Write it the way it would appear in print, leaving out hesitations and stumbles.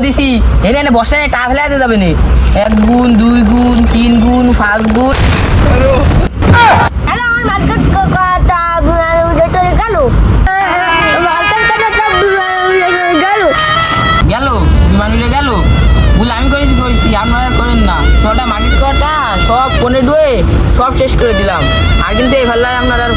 দিছি এনে এনে বসে টা ফেলাতে যাবে না 1 গুণ 2 গুণ 3 গুণ 5 গুণ হ্যালো আমার মার্কেট কাটা উড়ে চলে গেল মার্কেট কাটা সব গেল গেল বিমান উড়ে গেল ভুল আমি করেছি আপনারা করেন না ছটা মাটির কটা সব ফোনে ডুয়ে সব শেষ করে দিলাম আর কিন্তু এই ভাল্লায় আপনারা আর